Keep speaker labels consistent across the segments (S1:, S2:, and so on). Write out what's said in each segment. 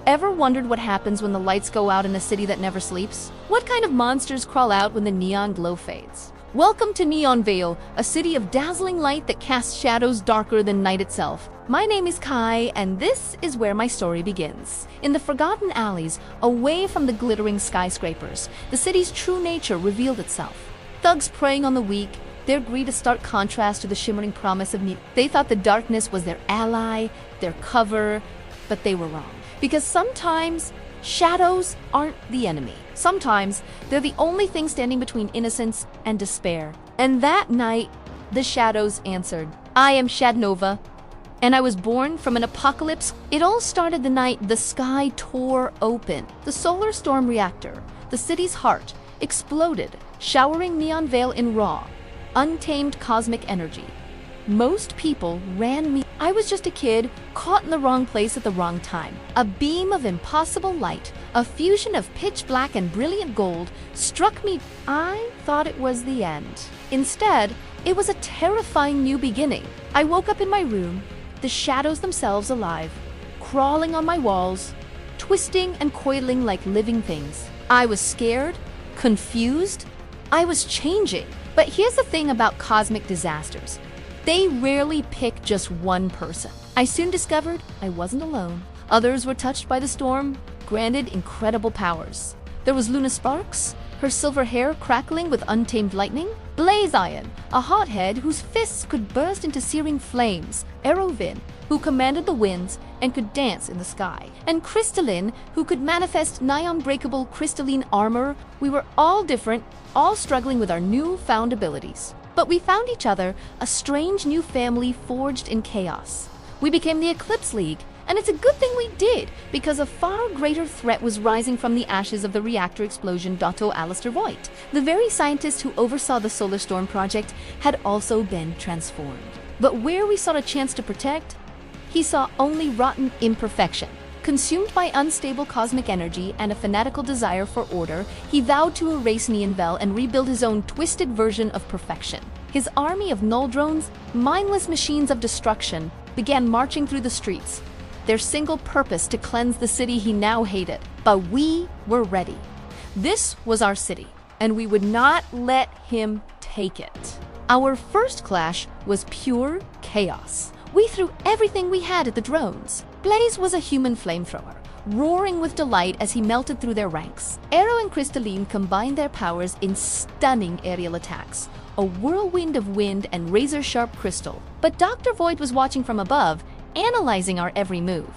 S1: Ever wondered what happens when the lights go out in a city that never sleeps? What kind of monsters crawl out when the neon glow fades? Welcome to Neon Vale, a city of dazzling light that casts shadows darker than night itself. My name is Kai, and this is where my story begins. In the forgotten alleys, away from the glittering skyscrapers, the city's true nature revealed itself. Thugs preying on the weak, their greed a stark contrast to the shimmering promise of need. They thought the darkness was their ally, their cover, but they were wrong. Because sometimes shadows aren't the enemy. Sometimes they're the only thing standing between innocence and despair. And that night, the shadows answered. I am Shadnova, and I was born from an apocalypse. It all started the night the sky tore open. The solar storm reactor, the city's heart, exploded, showering Neon Vale in raw, untamed cosmic energy. Most people ran me. I was just a kid, caught in the wrong place at the wrong time. A beam of impossible light, a fusion of pitch black and brilliant gold, struck me. I thought it was the end. Instead, it was a terrifying new beginning. I woke up in my room, the shadows themselves alive, crawling on my walls, twisting and coiling like living things. I was scared, confused. I was changing. But here's the thing about cosmic disasters. They rarely pick just one person. I soon discovered I wasn't alone. Others were touched by the storm, granted incredible powers. There was Luna Sparks, her silver hair crackling with untamed lightning. Blaze Iron, a hothead whose fists could burst into searing flames. Aerovin, who commanded the winds and could dance in the sky. And Crystalline, who could manifest nigh-unbreakable crystalline armor. We were all different, all struggling with our newfound abilities. But we found each other, a strange new family forged in chaos. We became the Eclipse League, and it's a good thing we did, because a far greater threat was rising from the ashes of the reactor explosion. Alistair Voigt, the very scientist who oversaw the Solar Storm project, had also been transformed. But where we sought a chance to protect, he saw only rotten imperfection. Consumed by unstable cosmic energy and a fanatical desire for order, he vowed to erase Neon Vale and rebuild his own twisted version of perfection. His army of null drones, mindless machines of destruction, began marching through the streets, their single purpose to cleanse the city he now hated. But we were ready. This was our city, and we would not let him take it. Our first clash was pure chaos. We threw everything we had at the drones. Blaze was a human flamethrower, roaring with delight as he melted through their ranks. Aero and Crystalline combined their powers in stunning aerial attacks, a whirlwind of wind and razor-sharp crystal. But Dr. Void was watching from above, analyzing our every move.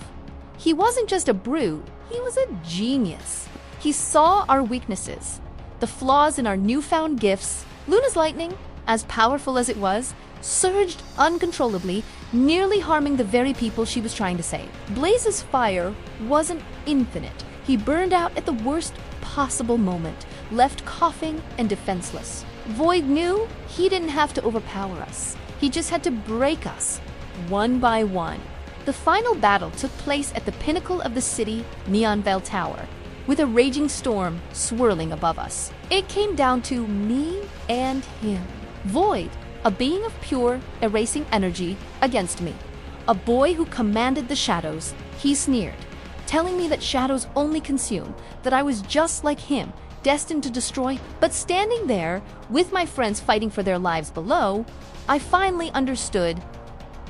S1: He wasn't just a brute, he was a genius. He saw our weaknesses, the flaws in our newfound gifts. Luna's lightning, as powerful as it was, surged uncontrollably, nearly harming the very people she was trying to save. Blaze's fire wasn't infinite. He burned out at the worst possible moment, left coughing and defenseless. Void knew he didn't have to overpower us. He just had to break us, one by one. The final battle took place at the pinnacle of the city, Neon Vale Tower, with a raging storm swirling above us. It came down to me and him. Void, a being of pure, erasing energy, against me. A boy who commanded the shadows. He sneered, telling me that shadows only consume, that I was just like him, destined to destroy. But standing there, with my friends fighting for their lives below, I finally understood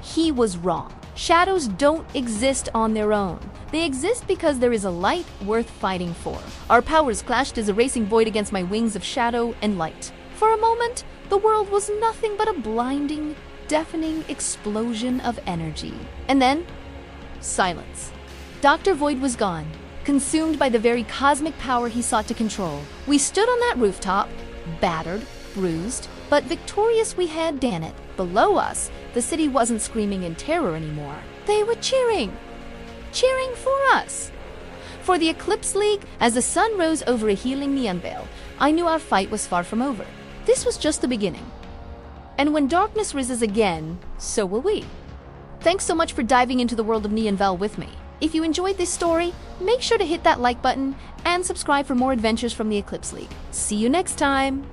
S1: he was wrong. Shadows don't exist on their own. They exist because there is a light worth fighting for. Our powers clashed as a racing void against my wings of shadow and light. For a moment, the world was nothing but a blinding, deafening explosion of energy. And then, silence. Dr. Void was gone, consumed by the very cosmic power he sought to control. We stood on that rooftop, battered, bruised, but victorious we had done it. Below us, the city wasn't screaming in terror anymore. They were cheering for us. For the Eclipse League, as the sun rose over a healing Neon Vale, I knew our fight was far from over. This was just the beginning. And when darkness rises again, so will we. Thanks so much for diving into the world of Neon Vale with me. If you enjoyed this story, make sure to hit that like button and subscribe for more adventures from the Eclipse League. See you next time!